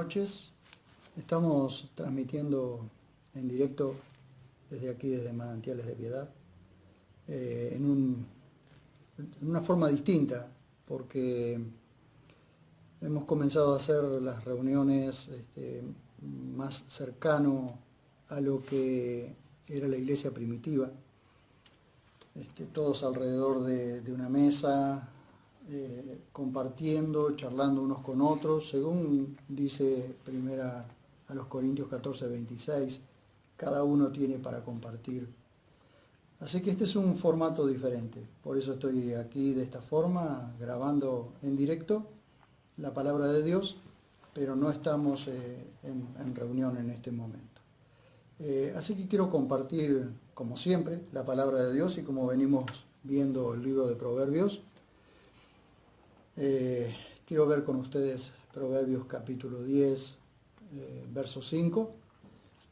noches. Estamos transmitiendo en directo desde aquí, desde Manantiales de Piedad, en una forma distinta, porque hemos comenzado a hacer las reuniones más cercano a lo que era la iglesia primitiva, todos alrededor de una mesa, compartiendo, charlando unos con otros, según dice primera a los Corintios 14:26, cada uno tiene para compartir. Así que este es un formato diferente, por eso estoy aquí de esta forma, grabando en directo la palabra de Dios, pero no estamos en reunión en este momento. Así que quiero compartir, como siempre, la palabra de Dios, y como venimos viendo el libro de Proverbios, quiero ver con ustedes Proverbios capítulo 10, verso 5,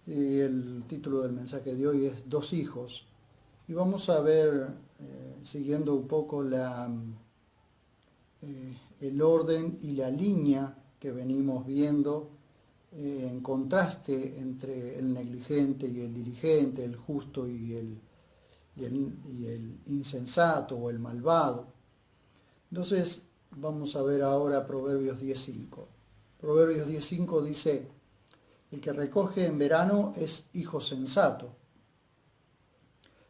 y el título del mensaje de hoy es Dos hijos. Y vamos a ver, siguiendo un poco el orden y la línea que venimos viendo, en contraste entre el negligente y el diligente, el justo y el insensato o el malvado. Entonces vamos a ver ahora Proverbios 10:5. Proverbios 10:5 dice: el que recoge en verano es hijo sensato,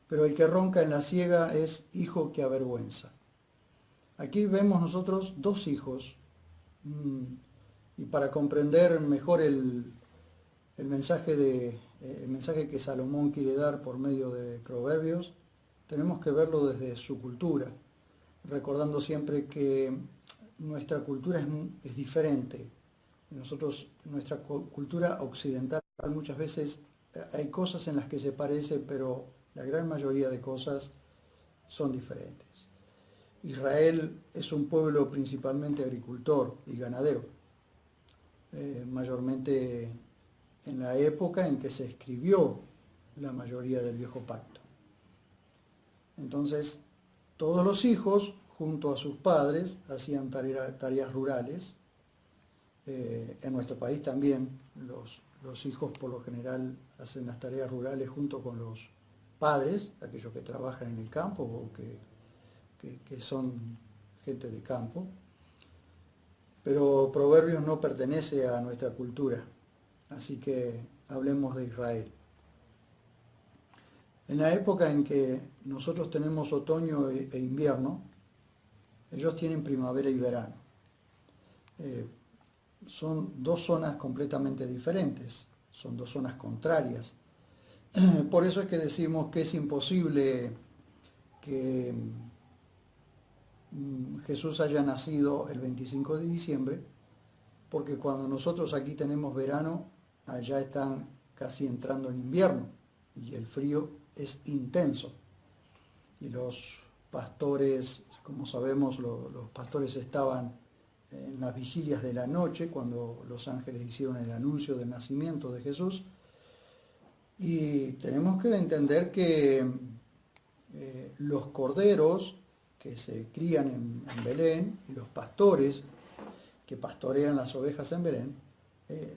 pero el que ronca en la siega es hijo que avergüenza. Aquí vemos nosotros dos hijos, y para comprender mejor el mensaje que Salomón quiere dar por medio de Proverbios, tenemos que verlo desde su cultura, recordando siempre que nuestra cultura es diferente. Nuestra cultura occidental, muchas veces hay cosas en las que se parece, pero la gran mayoría de cosas son diferentes. Israel es un pueblo principalmente agricultor y ganadero, mayormente en la época en que se escribió la mayoría del Viejo Pacto. Entonces, todos los hijos, junto a sus padres, hacían tareas rurales. En nuestro país también los hijos por lo general hacen las tareas rurales junto con los padres, aquellos que trabajan en el campo o que son gente de campo. Pero Proverbios no pertenece a nuestra cultura, así que hablemos de Israel. En la época en que nosotros tenemos otoño e invierno, ellos tienen primavera y verano. Son dos zonas completamente diferentes, son dos zonas contrarias. Por eso es que decimos que es imposible que Jesús haya nacido el 25 de diciembre, porque cuando nosotros aquí tenemos verano, allá están casi entrando en invierno, y el frío es intenso. Y los pastores, como sabemos, los pastores estaban en las vigilias de la noche, cuando los ángeles hicieron el anuncio del nacimiento de Jesús. Y tenemos que entender que los corderos que se crían en Belén y los pastores que pastorean las ovejas en Belén,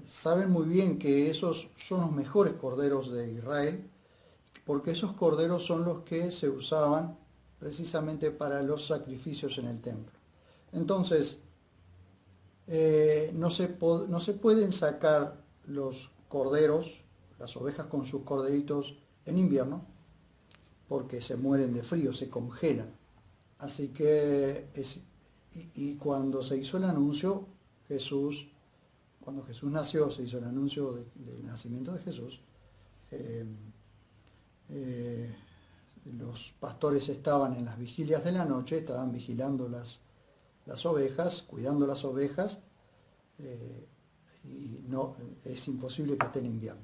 saben muy bien que esos son los mejores corderos de Israel, porque esos corderos son los que se usaban precisamente para los sacrificios en el templo. Entonces, no se pueden sacar los corderos, las ovejas con sus corderitos en invierno, porque se mueren de frío, se congelan. Así que, y cuando se hizo el anuncio, cuando Jesús nació, se hizo el anuncio del nacimiento de Jesús, los pastores estaban en las vigilias de la noche, estaban vigilando las ovejas, cuidando las ovejas, y no es imposible que esté en invierno.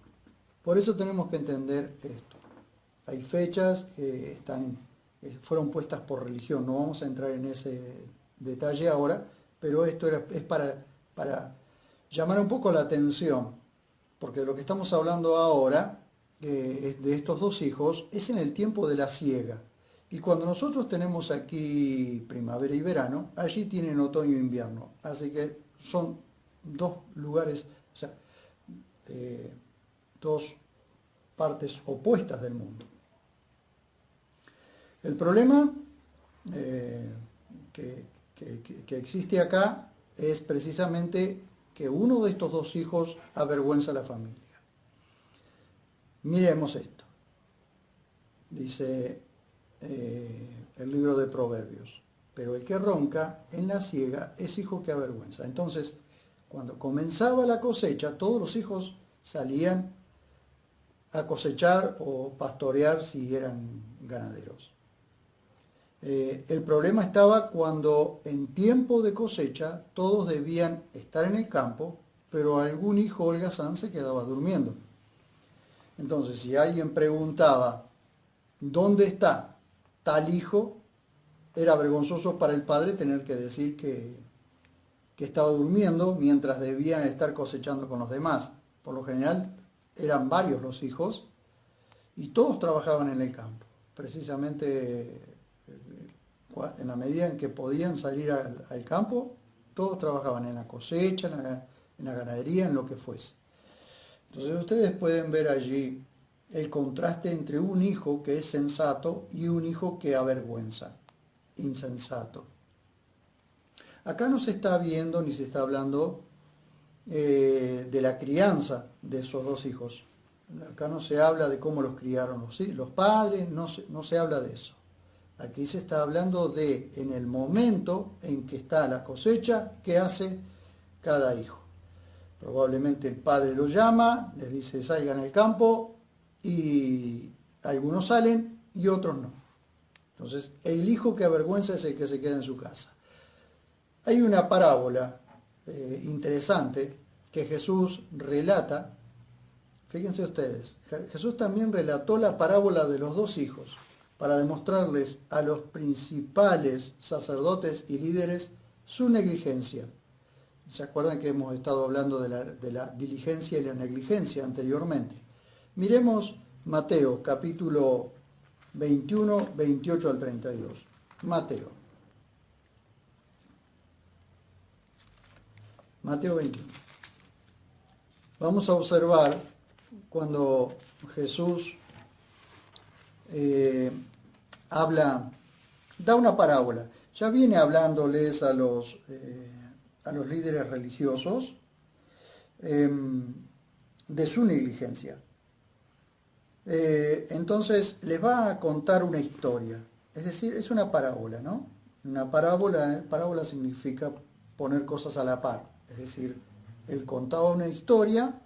Por eso tenemos que entender esto. Hay fechas que fueron puestas por religión, no vamos a entrar en ese detalle ahora, pero esto es para llamar un poco la atención, porque lo que estamos hablando ahora, de estos dos hijos, es en el tiempo de la siega. Y cuando nosotros tenemos aquí primavera y verano, allí tienen otoño e invierno. Así que son dos lugares, sea, dos partes opuestas del mundo. El problema que existe acá es precisamente que uno de estos dos hijos avergüenza a la familia. Miremos esto. Dice el libro de Proverbios: pero el que ronca en la siega es hijo que avergüenza. Entonces, cuando comenzaba la cosecha, todos los hijos salían a cosechar o pastorear si eran ganaderos. El problema estaba cuando en tiempo de cosecha todos debían estar en el campo, pero algún hijo holgazán se quedaba durmiendo. Entonces, si alguien preguntaba ¿dónde está tal hijo?, era vergonzoso para el padre tener que decir que estaba durmiendo mientras debían estar cosechando con los demás. Por lo general eran varios los hijos y todos trabajaban en el campo. Precisamente en la medida en que podían salir al campo, todos trabajaban en la cosecha, en la ganadería, en lo que fuese. Entonces ustedes pueden ver allí el contraste entre un hijo que es sensato y un hijo que avergüenza, insensato. Acá no se está viendo ni se está hablando de la crianza de esos dos hijos. Acá no se habla de cómo los criaron los padres, no se habla de eso. Aquí se está hablando de, en el momento en que está la cosecha, qué hace cada hijo. Probablemente el padre lo llama, les dice salgan al campo, y algunos salen y otros no. Entonces, el hijo que avergüenza es el que se queda en su casa. Hay una parábola interesante que Jesús relata. Fíjense ustedes, Jesús también relató la parábola de los dos hijos para demostrarles a los principales sacerdotes y líderes su negligencia. ¿Se acuerdan que hemos estado hablando de la diligencia y la negligencia anteriormente? Miremos Mateo, capítulo 21, 28 al 32. Mateo 21. Vamos a observar cuando Jesús da una parábola. Ya viene hablándoles a los líderes religiosos de su negligencia. Entonces les va a contar una historia, es decir, es una parábola, ¿no? Una parábola significa poner cosas a la par, es decir, él contaba una historia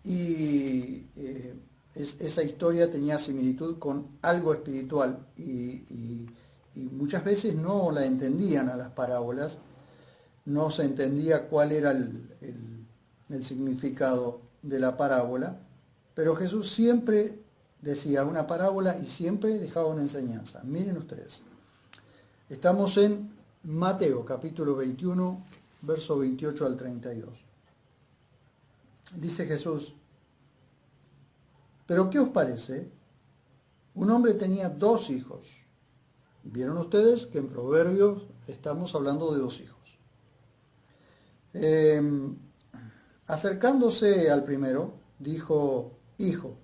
y esa historia tenía similitud con algo espiritual y muchas veces no la entendían a las parábolas, no se entendía cuál era el significado de la parábola, pero Jesús siempre decía una parábola y siempre dejaba una enseñanza. Miren ustedes, estamos en Mateo capítulo 21, verso 28 al 32. Dice Jesús: ¿pero qué os parece? Un hombre tenía dos hijos. Vieron ustedes que en Proverbios estamos hablando de dos hijos. Acercándose al primero, dijo: hijo,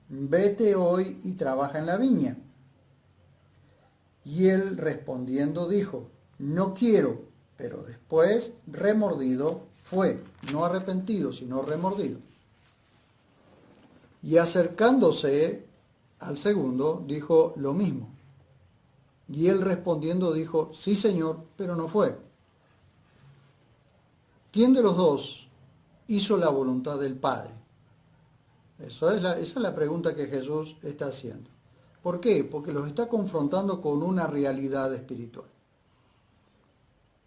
vete hoy y trabaja en la viña. Y él respondiendo dijo: no quiero. Pero después, remordido, fue, no arrepentido, sino remordido. Y acercándose al segundo, dijo lo mismo. Y él respondiendo dijo: sí, Señor, pero no fue. ¿Quién de los dos hizo la voluntad del Padre? Esa es la pregunta que Jesús está haciendo. ¿Por qué? Porque los está confrontando con una realidad espiritual.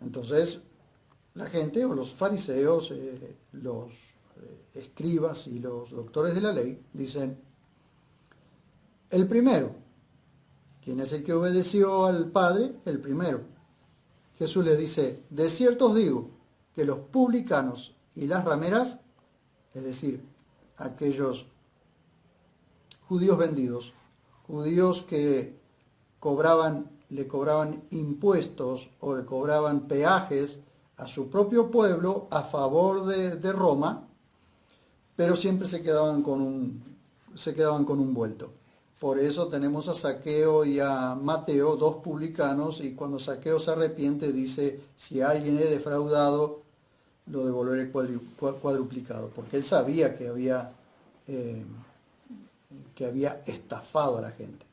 Entonces, la gente o los fariseos, los escribas y los doctores de la ley dicen: el primero. ¿Quién es el que obedeció al Padre? El primero. Jesús les dice: de cierto os digo que los publicanos y las rameras, es decir, aquellos judíos vendidos, judíos que le cobraban impuestos o le cobraban peajes a su propio pueblo a favor de Roma, pero siempre se quedaban con un vuelto. Por eso tenemos a Zaqueo y a Mateo, dos publicanos, y cuando Zaqueo se arrepiente dice, si alguien he defraudado, lo devolveré cuadruplicado, porque él sabía eh, que había estafado a la gente.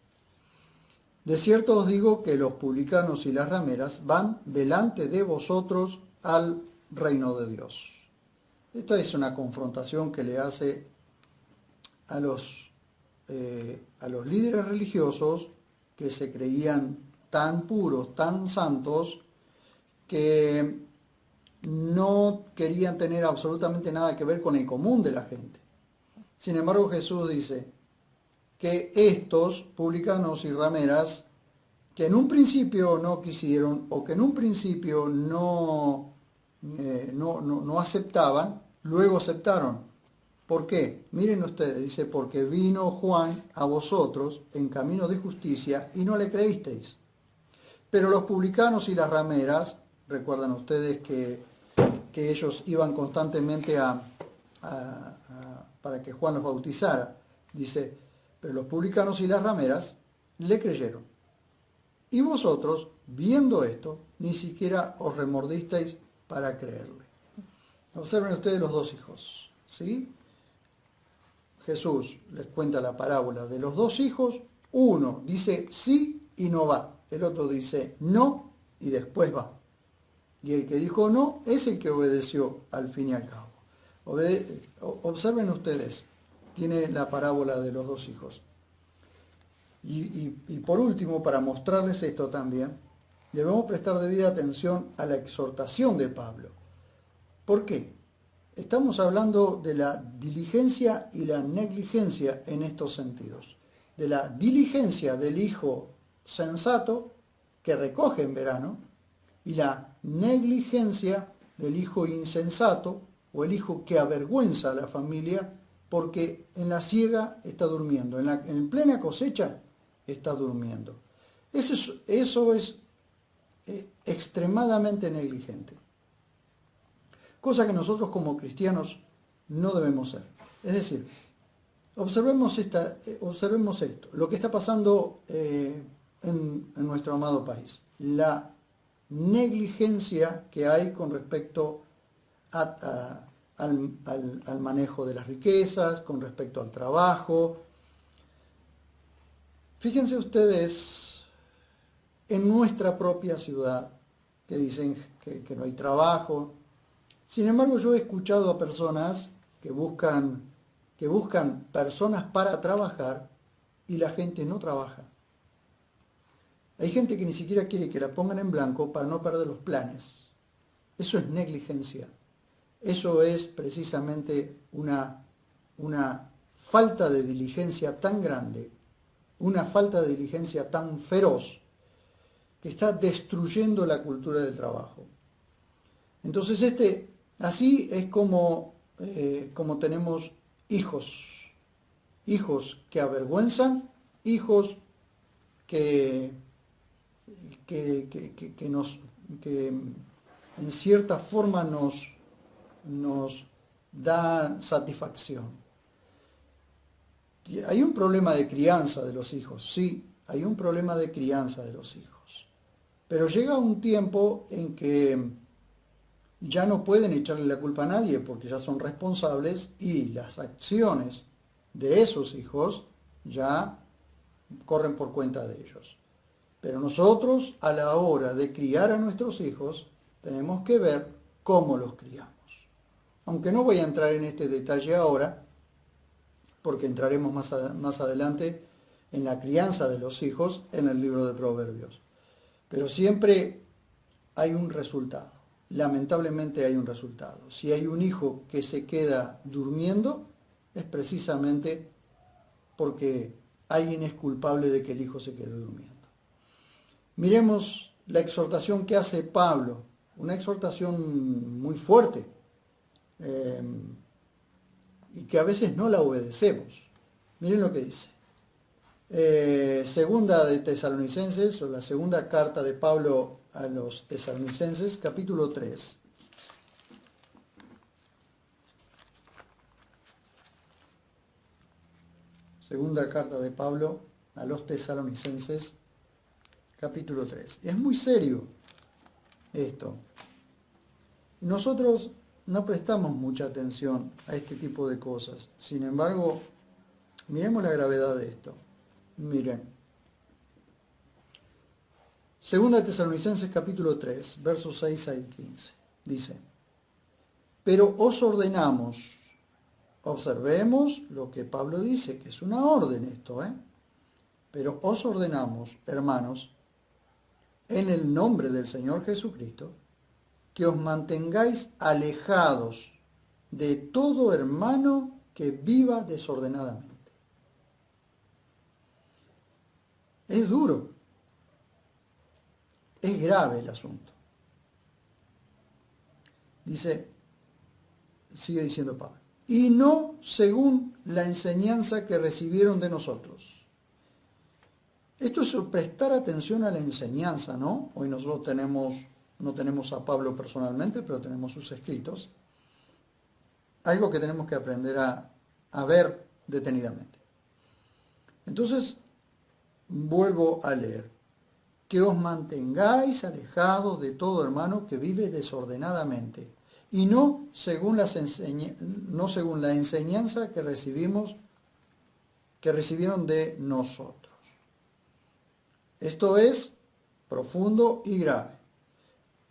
De cierto os digo que los publicanos y las rameras van delante de vosotros al reino de Dios. Esta es una confrontación que le hace a los líderes religiosos que se creían tan puros, tan santos, que no querían tener absolutamente nada que ver con el común de la gente. Sin embargo, Jesús dice que estos publicanos y rameras, que en un principio no quisieron o que en un principio no aceptaban, luego aceptaron. ¿Por qué? Miren ustedes, dice, porque vino Juan a vosotros en camino de justicia y no le creísteis. Pero los publicanos y las rameras, recuerdan ustedes que ellos iban constantemente para que Juan los bautizara. Dice, pero los publicanos y las rameras le creyeron. Y vosotros, viendo esto, ni siquiera os remordisteis para creerle. Observen ustedes los dos hijos, ¿sí? Jesús les cuenta la parábola de los dos hijos. Uno dice sí y no va. El otro dice no y después va. Y el que dijo no es el que obedeció al fin y al cabo. Observen ustedes, tiene la parábola de los dos hijos. Y por último, para mostrarles esto también, debemos prestar debida atención a la exhortación de Pablo. ¿Por qué? Estamos hablando de la diligencia y la negligencia en estos sentidos. De la diligencia del hijo sensato que recoge en verano y la negligencia del hijo insensato o el hijo que avergüenza a la familia porque en la siega está durmiendo, en plena cosecha está durmiendo. Eso es extremadamente negligente. Cosa que nosotros como cristianos no debemos ser. Es decir, observemos esto, lo que está pasando en nuestro amado país. La negligencia que hay con respecto al manejo de las riquezas, con respecto al trabajo. Fíjense ustedes en nuestra propia ciudad, que dicen que no hay trabajo. Sin embargo, yo he escuchado a personas que buscan personas para trabajar y la gente no trabaja. Hay gente que ni siquiera quiere que la pongan en blanco para no perder los planes. Eso es negligencia. Eso es precisamente una falta de diligencia tan grande, una falta de diligencia tan feroz, que está destruyendo la cultura del trabajo. Entonces así es como tenemos hijos que avergüenzan, hijos que en cierta forma nos da satisfacción. Hay un problema de crianza de los hijos, sí, hay un problema de crianza de los hijos. Pero llega un tiempo en que ya no pueden echarle la culpa a nadie porque ya son responsables y las acciones de esos hijos ya corren por cuenta de ellos. Pero nosotros, a la hora de criar a nuestros hijos, tenemos que ver cómo los criamos. Aunque no voy a entrar en este detalle ahora, porque entraremos más adelante en la crianza de los hijos en el libro de Proverbios. Pero siempre hay un resultado. Lamentablemente hay un resultado. Si hay un hijo que se queda durmiendo, es precisamente porque alguien es culpable de que el hijo se quede durmiendo. Miremos la exhortación que hace Pablo, una exhortación muy fuerte y que a veces no la obedecemos. Miren lo que dice. Segunda de Tesalonicenses, o la segunda carta de Pablo a los Tesalonicenses, capítulo 3. Segunda carta de Pablo a los Tesalonicenses, capítulo 3. Es muy serio esto. Nosotros no prestamos mucha atención a este tipo de cosas. Sin embargo, miremos la gravedad de esto. Miren. Segunda Tesalonicenses capítulo 3, versos 6 al 15. Dice, pero os ordenamos, observemos lo que Pablo dice, que es una orden esto, pero os ordenamos, hermanos, en el nombre del Señor Jesucristo, que os mantengáis alejados de todo hermano que viva desordenadamente. Es duro, es grave el asunto. Sigue diciendo Pablo, y no según la enseñanza que recibieron de nosotros. Esto es prestar atención a la enseñanza, ¿no? Hoy nosotros no tenemos a Pablo personalmente, pero tenemos sus escritos. Algo que tenemos que aprender a ver detenidamente. Entonces, vuelvo a leer. Que os mantengáis alejados de todo hermano que vive desordenadamente, y no según la enseñanza que recibieron de nosotros. Esto es profundo y grave,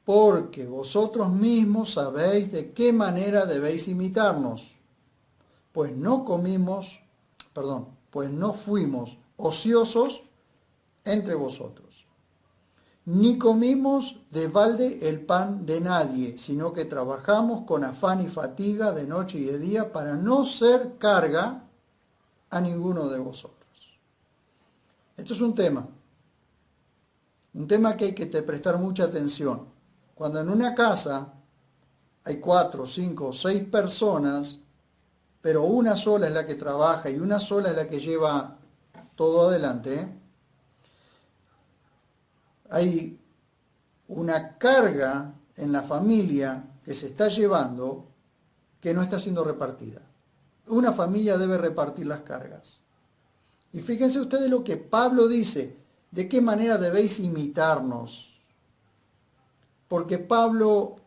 porque vosotros mismos sabéis de qué manera debéis imitarnos, pues no fuimos ociosos entre vosotros, ni comimos de balde el pan de nadie, sino que trabajamos con afán y fatiga de noche y de día para no ser carga a ninguno de vosotros. Esto es un tema que hay que prestar mucha atención. Cuando en una casa hay 4, 5, 6 personas, pero una sola es la que trabaja y una sola es la que lleva todo adelante, hay una carga en la familia que se está llevando que no está siendo repartida. Una familia debe repartir las cargas. Y fíjense ustedes lo que Pablo dice, de qué manera debéis imitarnos. Porque Pablo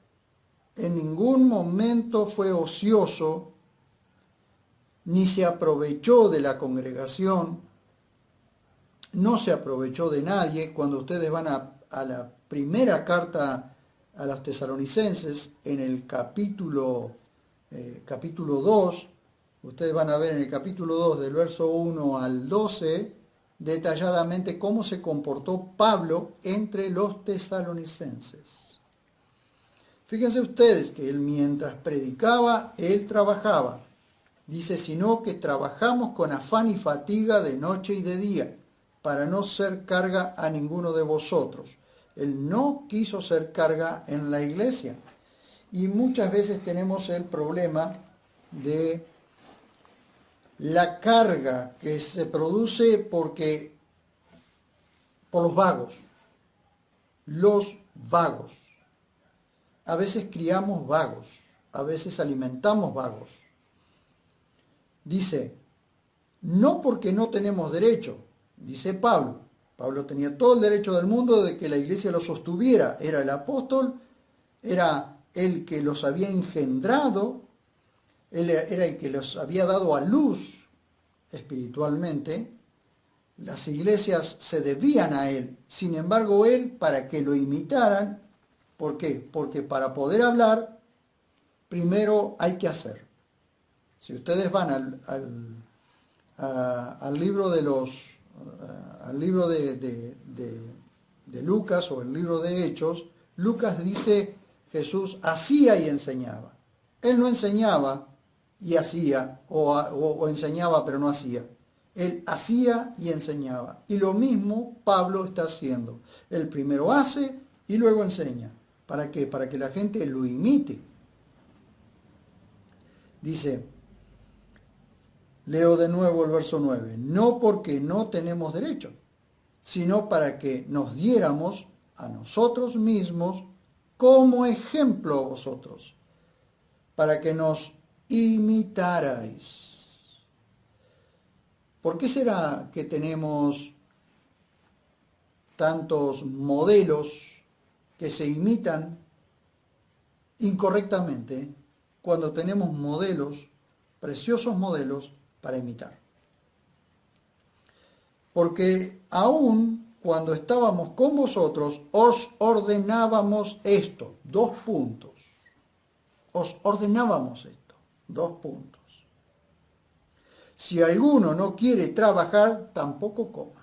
en ningún momento fue ocioso, ni se aprovechó de la congregación, no se aprovechó de nadie. Cuando ustedes van a la primera carta a los tesalonicenses, en el capítulo 2, ustedes van a ver en el capítulo 2, del verso 1 al 12, detalladamente cómo se comportó Pablo entre los tesalonicenses. Fíjense ustedes que él, mientras predicaba, él trabajaba. Dice, sino que trabajamos con afán y fatiga de noche y de día, para no ser carga a ninguno de vosotros. Él no quiso ser carga en la iglesia. Y muchas veces tenemos el problema de la carga que se produce por los vagos. Los vagos. A veces criamos vagos, a veces alimentamos vagos. Dice, no porque no tenemos derecho, dice Pablo. Pablo tenía todo el derecho del mundo de que la iglesia lo sostuviera. Era el apóstol, era el que los había engendrado, él era el que los había dado a luz espiritualmente. Las iglesias se debían a él. Sin embargo, él, para que lo imitaran, ¿por qué? Porque para poder hablar, primero hay que hacer. Si ustedes van al libro de Lucas o el libro de Hechos, Lucas dice, Jesús hacía y enseñaba. Él no enseñaba y hacía, o enseñaba pero no hacía. Él hacía y enseñaba. Y lo mismo Pablo está haciendo. Él primero hace y luego enseña. ¿Para qué? Para que la gente lo imite. Dice, leo de nuevo el verso 9, no porque no tenemos derecho, sino para que nos diéramos a nosotros mismos como ejemplo a vosotros, para que nos imitarais. ¿Por qué será que tenemos tantos modelos que se imitan incorrectamente cuando tenemos modelos, preciosos modelos, para imitar? Porque aún cuando estábamos con vosotros, os ordenábamos esto, 2 puntos. Os ordenábamos esto, 2 puntos. Si alguno no quiere trabajar, tampoco coma.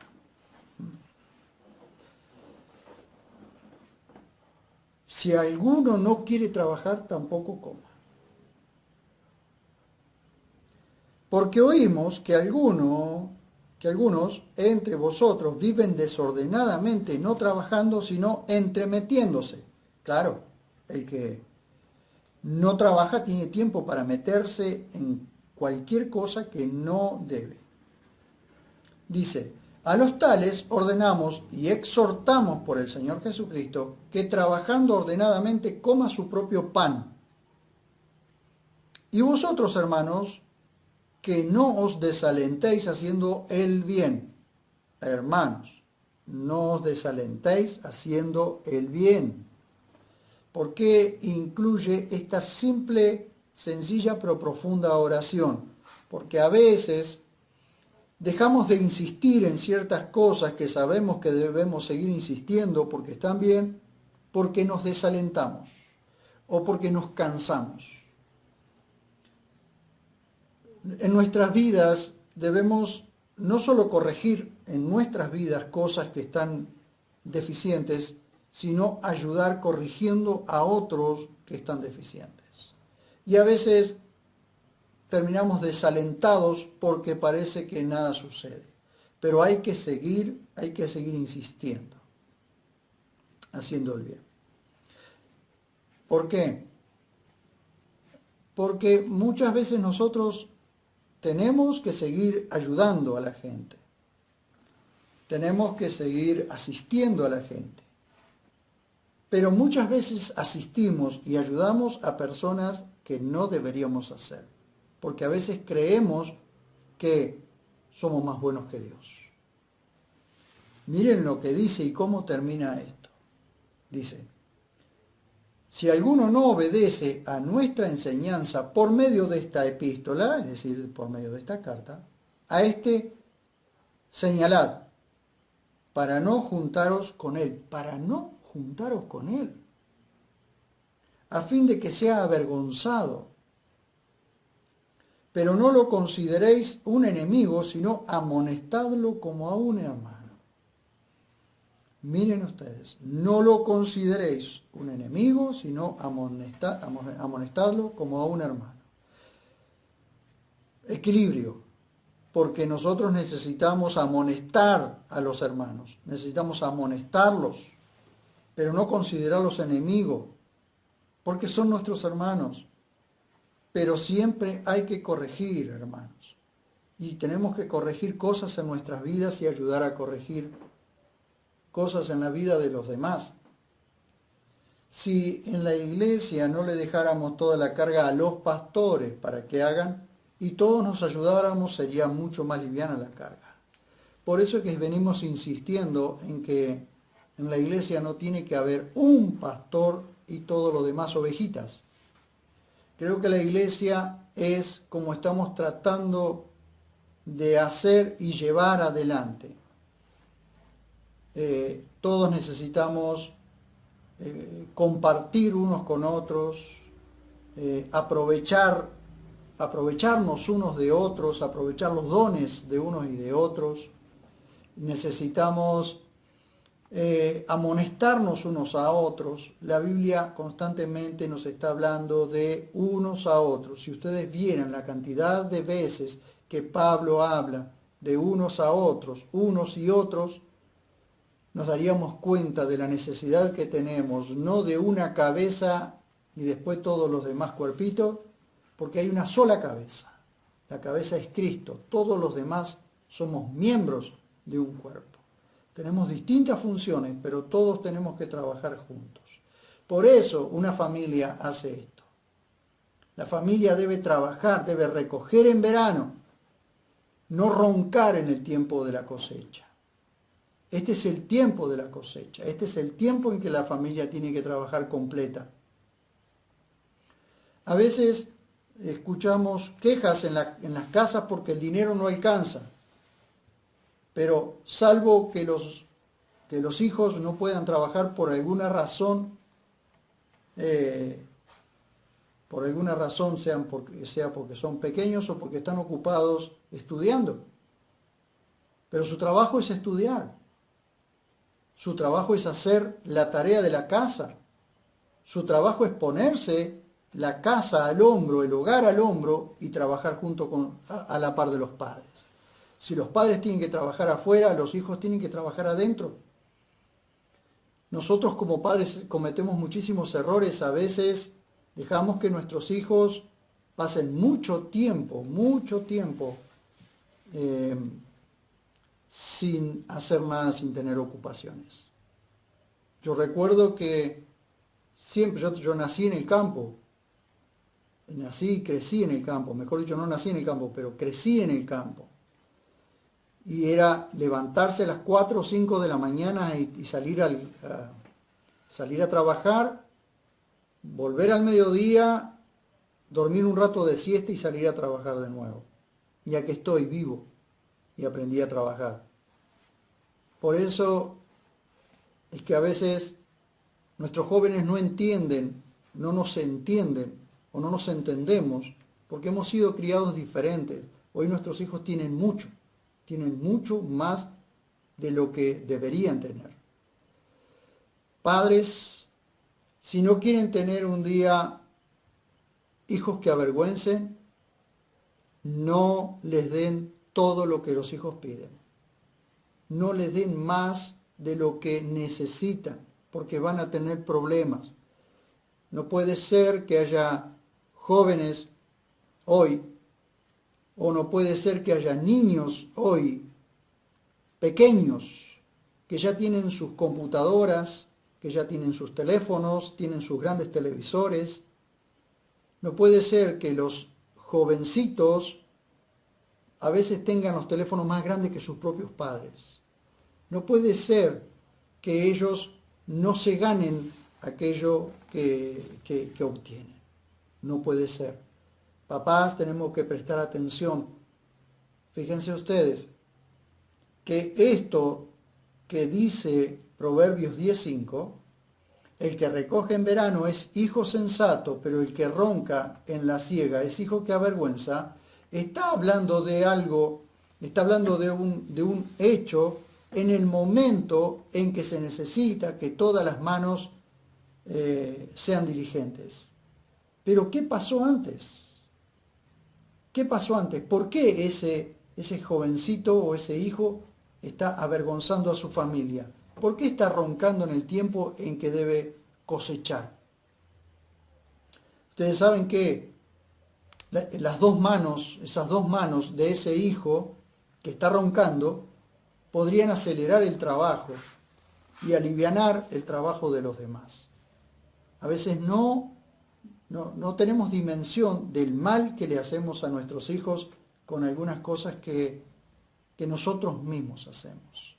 Si alguno no quiere trabajar, tampoco coma. Porque oímos que algunos entre vosotros viven desordenadamente, no trabajando, sino entremetiéndose. Claro, el que no trabaja tiene tiempo para meterse en cualquier cosa que no debe. Dice, a los tales ordenamos y exhortamos por el Señor Jesucristo que trabajando ordenadamente coma su propio pan. Y vosotros, hermanos, que no os desalentéis haciendo el bien. Hermanos, no os desalentéis haciendo el bien. ¿Por qué incluye esta simple, sencilla pero profunda oración? Porque a veces dejamos de insistir en ciertas cosas que sabemos que debemos seguir insistiendo porque están bien, porque nos desalentamos o porque nos cansamos. En nuestras vidas debemos no solo corregir en nuestras vidas cosas que están deficientes, sino ayudar corrigiendo a otros que están deficientes. Y a veces terminamos desalentados porque parece que nada sucede. Pero hay que seguir insistiendo, haciendo el bien. ¿Por qué? Porque muchas veces nosotros tenemos que seguir ayudando a la gente. Tenemos que seguir asistiendo a la gente. Pero muchas veces asistimos y ayudamos a personas que no deberíamos hacer. Porque a veces creemos que somos más buenos que Dios. Miren lo que dice y cómo termina esto. Dice, si alguno no obedece a nuestra enseñanza por medio de esta epístola, es decir, por medio de esta carta, a este señalad, para no juntaros con él, a fin de que sea avergonzado. Pero no lo consideréis un enemigo, sino amonestadlo como a un hermano. Miren ustedes, no lo consideréis un enemigo, sino amonestadlo como a un hermano. Equilibrio, porque nosotros necesitamos amonestar a los hermanos, necesitamos amonestarlos, pero no considerarlos enemigos, porque son nuestros hermanos. Pero siempre hay que corregir, hermanos, y tenemos que corregir cosas en nuestras vidas y ayudar a corregir cosas en la vida de los demás. Si en la iglesia no le dejáramos toda la carga a los pastores para que hagan y todos nos ayudáramos, sería mucho más liviana la carga. Por eso es que venimos insistiendo en que en la iglesia no tiene que haber un pastor y todos los demás ovejitas. Creo que la iglesia es como estamos tratando de hacer y llevar adelante. Todos necesitamos compartir unos con otros, aprovecharnos unos de otros, aprovechar los dones de unos y de otros. Necesitamos amonestarnos unos a otros. La Biblia constantemente nos está hablando de unos a otros. Si ustedes vieran la cantidad de veces que Pablo habla de unos a otros, unos y otros, nos daríamos cuenta de la necesidad que tenemos, no de una cabeza y después todos los demás cuerpitos, porque hay una sola cabeza. La cabeza es Cristo. Todos los demás somos miembros de un cuerpo. Tenemos distintas funciones, pero todos tenemos que trabajar juntos. Por eso una familia hace esto. La familia debe trabajar, debe recoger en verano no roncar en el tiempo de la cosecha. Este es el tiempo de la cosecha, este es el tiempo en que la familia tiene que trabajar completa. A veces escuchamos quejas en las casas porque el dinero no alcanza, pero salvo que los hijos no puedan trabajar por alguna razón, sea porque son pequeños o porque están ocupados estudiando. Pero su trabajo es estudiar, su trabajo es hacer la tarea de la casa, su trabajo es ponerse la casa al hombro, el hogar al hombro y trabajar a la par de los padres. Si los padres tienen que trabajar afuera, los hijos tienen que trabajar adentro. Nosotros como padres cometemos muchísimos errores, a veces dejamos que nuestros hijos pasen mucho tiempo sin hacer nada, sin tener ocupaciones. Yo recuerdo que siempre, yo nací en el campo, nací y crecí en el campo, mejor dicho, no nací en el campo, pero crecí en el campo. Y era levantarse a las 4 o 5 de la mañana y salir a trabajar, volver al mediodía, dormir un rato de siesta y salir a trabajar de nuevo. Ya que estoy vivo y aprendí a trabajar. Por eso es que a veces nuestros jóvenes no entienden, no nos entienden o no nos entendemos porque hemos sido criados diferentes. Hoy nuestros hijos tienen mucho más de lo que deberían tener. Padres, si no quieren tener un día hijos que avergüencen, no les den todo lo que los hijos piden. No les den más de lo que necesitan, porque van a tener problemas. No puede ser que haya jóvenes hoy, o no puede ser que haya niños hoy, pequeños, que ya tienen sus computadoras, que ya tienen sus teléfonos, tienen sus grandes televisores. No puede ser que los jovencitos a veces tengan los teléfonos más grandes que sus propios padres. No puede ser que ellos no se ganen aquello que obtienen. No puede ser. Papás, tenemos que prestar atención. Fíjense ustedes que esto que dice Proverbios 10:5, el que recoge en verano es hijo sensato, pero el que ronca en la siega es hijo que avergüenza, está hablando de algo, está hablando de un hecho en el momento en que se necesita que todas las manos sean diligentes. Pero ¿qué pasó antes? ¿Qué pasó antes? ¿Por qué ese jovencito o ese hijo está avergonzando a su familia? ¿Por qué está roncando en el tiempo en que debe cosechar? Ustedes saben que esas dos manos de ese hijo que está roncando podrían acelerar el trabajo y alivianar el trabajo de los demás. A veces no tenemos dimensión del mal que le hacemos a nuestros hijos con algunas cosas que nosotros mismos hacemos.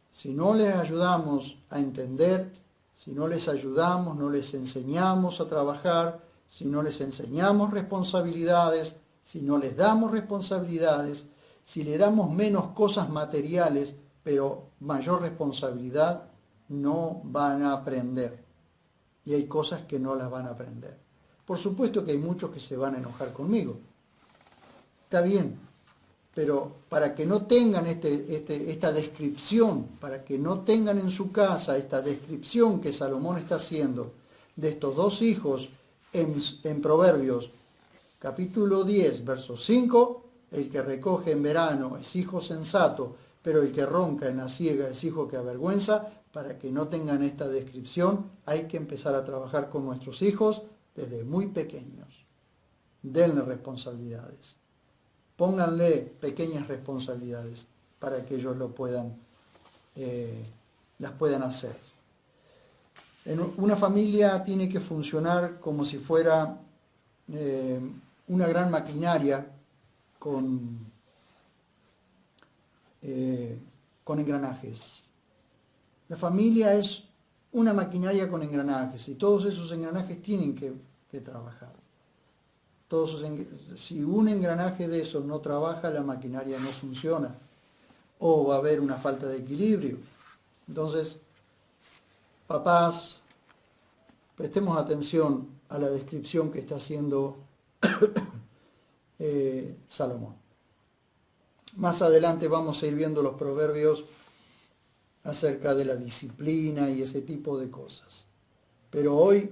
Si no les ayudamos a entender, si no les ayudamos, no les enseñamos a trabajar, si no les enseñamos responsabilidades, si no les damos responsabilidades, si le damos menos cosas materiales, pero mayor responsabilidad, no van a aprender. Y hay cosas que no las van a aprender. Por supuesto que hay muchos que se van a enojar conmigo. Está bien, pero para que no tengan esta descripción, para que no tengan en su casa esta descripción que Salomón está haciendo de estos dos hijos en Proverbios, capítulo 10, verso 5, el que recoge en verano es hijo sensato, pero el que ronca en la siega es hijo que avergüenza. Para que no tengan esta descripción, hay que empezar a trabajar con nuestros hijos desde muy pequeños. Denle responsabilidades. Pónganle pequeñas responsabilidades para que ellos las puedan hacer. Una familia tiene que funcionar como si fuera una gran maquinaria con con engranajes. La familia es una maquinaria con engranajes y todos esos engranajes tienen que trabajar. Si un engranaje de esos no trabaja, la maquinaria no funciona o va a haber una falta de equilibrio. Entonces, papás, prestemos atención a la descripción que está haciendo Salomón. Más adelante vamos a ir viendo los proverbios acerca de la disciplina y ese tipo de cosas. Pero hoy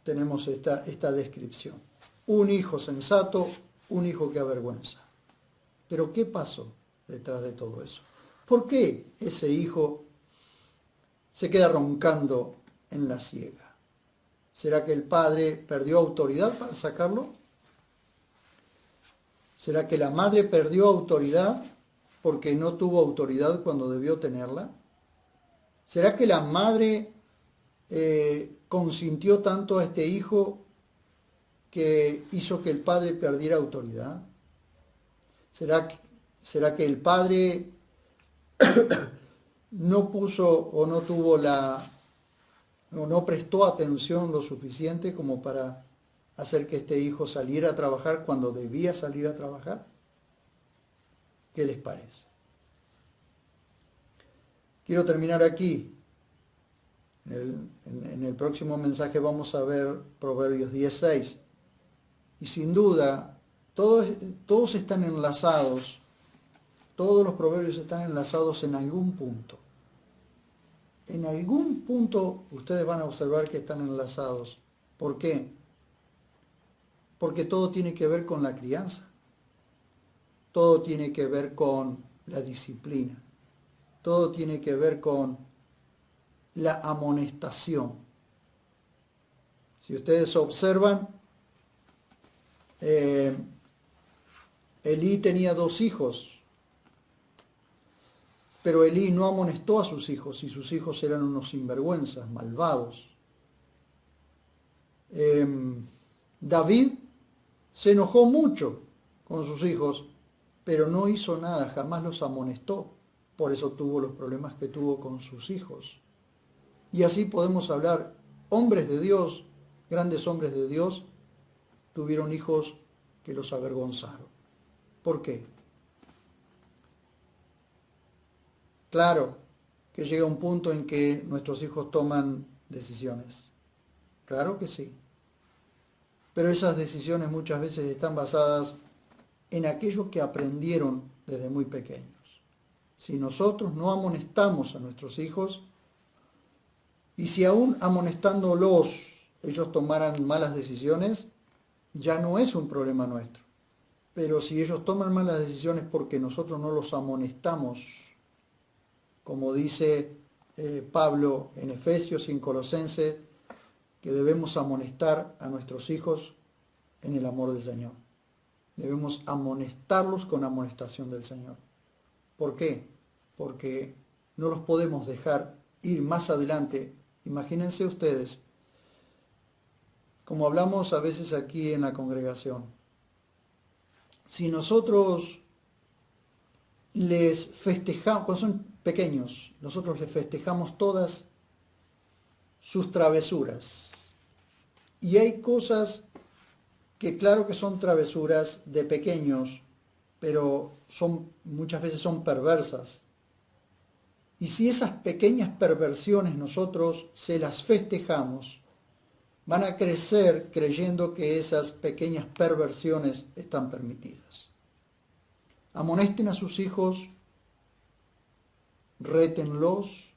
tenemos esta descripción. Un hijo sensato, un hijo que avergüenza. Pero ¿qué pasó detrás de todo eso? ¿Por qué ese hijo se queda roncando en la siega? ¿Será que el padre perdió autoridad para sacarlo? ¿Será que la madre perdió autoridad porque no tuvo autoridad cuando debió tenerla? ¿Será que la madre consintió tanto a este hijo que hizo que el padre perdiera autoridad? ¿Será que el padre no puso o no tuvo o no prestó atención lo suficiente como para hacer que este hijo saliera a trabajar cuando debía salir a trabajar? ¿Qué les parece? Quiero terminar aquí. En el próximo mensaje vamos a ver Proverbios 16. Y sin duda, todos están enlazados, todos los proverbios están enlazados en algún punto. En algún punto ustedes van a observar que están enlazados. ¿Por qué? Porque todo tiene que ver con la crianza. Todo tiene que ver con la disciplina. Todo tiene que ver con la amonestación. Si ustedes observan, Elí tenía 2 hijos, pero Elí no amonestó a sus hijos y sus hijos eran unos sinvergüenzas, malvados. David se enojó mucho con sus hijos, pero no hizo nada, jamás los amonestó. Por eso tuvo los problemas que tuvo con sus hijos. Y así podemos hablar, hombres de Dios, grandes hombres de Dios, tuvieron hijos que los avergonzaron. ¿Por qué? Claro que llega un punto en que nuestros hijos toman decisiones. Claro que sí. Pero esas decisiones muchas veces están basadas en aquello que aprendieron desde muy pequeños. Si nosotros no amonestamos a nuestros hijos, y si aún amonestándolos ellos tomaran malas decisiones, ya no es un problema nuestro. Pero si ellos toman malas decisiones porque nosotros no los amonestamos, como dice Pablo en Efesios y en Colosenses, que debemos amonestar a nuestros hijos en el amor del Señor. Debemos amonestarlos con amonestación del Señor. ¿Por qué? Porque no los podemos dejar ir más adelante. Imagínense ustedes, como hablamos a veces aquí en la congregación, si nosotros les festejamos, cuando son pequeños, nosotros les festejamos todas sus travesuras. Y hay cosas que claro que son travesuras de pequeños, pero muchas veces son perversas. Y si esas pequeñas perversiones nosotros se las festejamos, van a crecer creyendo que esas pequeñas perversiones están permitidas. Amonesten a sus hijos, rétenlos,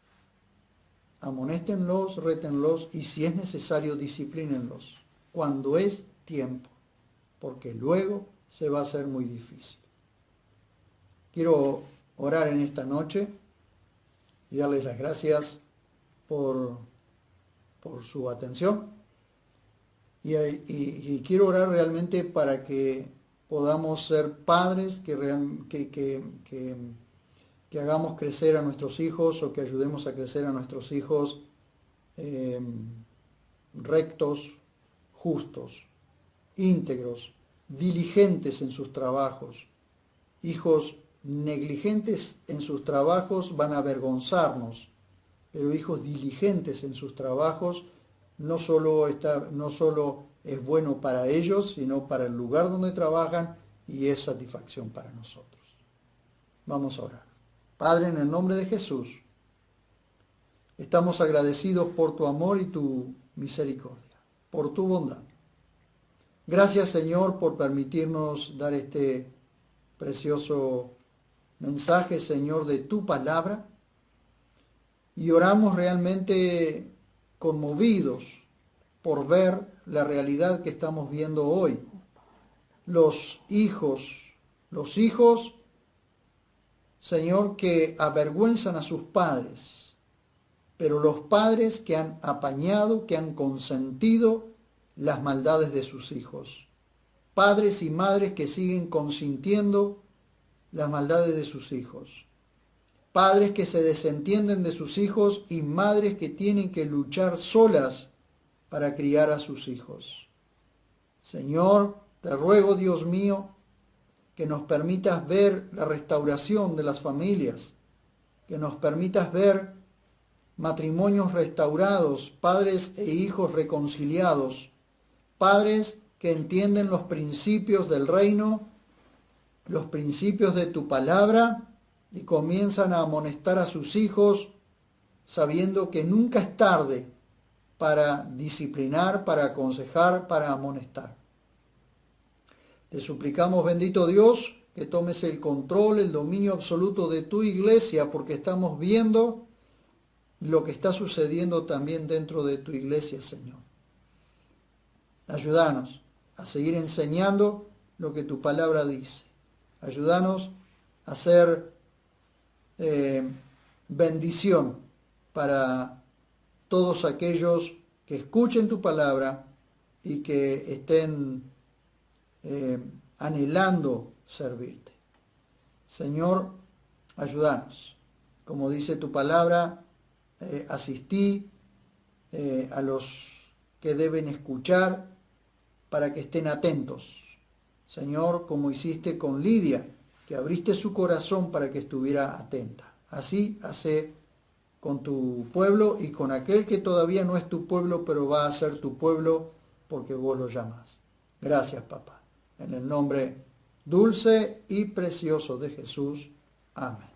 rétenlos y si es necesario disciplínenlos cuando es tiempo, porque luego se va a hacer muy difícil. Quiero orar en esta noche y darles las gracias por su atención y quiero orar realmente para que podamos ser padres que hagamos crecer a nuestros hijos o que ayudemos a crecer a nuestros hijos rectos, justos, íntegros, diligentes en sus trabajos, hijos negligentes en sus trabajos van a avergonzarnos, pero hijos diligentes en sus trabajos no solo es bueno para ellos, sino para el lugar donde trabajan y es satisfacción para nosotros. Vamos a orar. Padre, en el nombre de Jesús, estamos agradecidos por tu amor y tu misericordia, por tu bondad. Gracias, Señor, por permitirnos dar este precioso mensaje, Señor, de tu palabra. Y oramos realmente conmovidos por ver la realidad que estamos viendo hoy. Los hijos, Señor, que avergüenzan a sus padres, pero los padres que han apañado, que han consentido las maldades de sus hijos. Padres y madres que siguen consintiendo las maldades de sus hijos. Padres que se desentienden de sus hijos y madres que tienen que luchar solas para criar a sus hijos. Señor, te ruego, Dios mío, que nos permitas ver la restauración de las familias, que nos permitas ver matrimonios restaurados, padres e hijos reconciliados, padres que entienden los principios del reino, los principios de tu palabra, y comienzan a amonestar a sus hijos sabiendo que nunca es tarde para disciplinar, para aconsejar, para amonestar. Te suplicamos, bendito Dios, que tomes el control, el dominio absoluto de tu iglesia, porque estamos viendo lo que está sucediendo también dentro de tu iglesia, Señor. Ayúdanos a seguir enseñando lo que tu palabra dice. Ayúdanos a ser bendición para todos aquellos que escuchen tu palabra y que estén anhelando servirte. Señor, ayúdanos. Como dice tu palabra, asistí a los que deben escuchar para que estén atentos. Señor, como hiciste con Lidia, que abriste su corazón para que estuviera atenta. Así hace con tu pueblo y con aquel que todavía no es tu pueblo, pero va a ser tu pueblo porque vos lo llamás. Gracias, papá. En el nombre dulce y precioso de Jesús. Amén.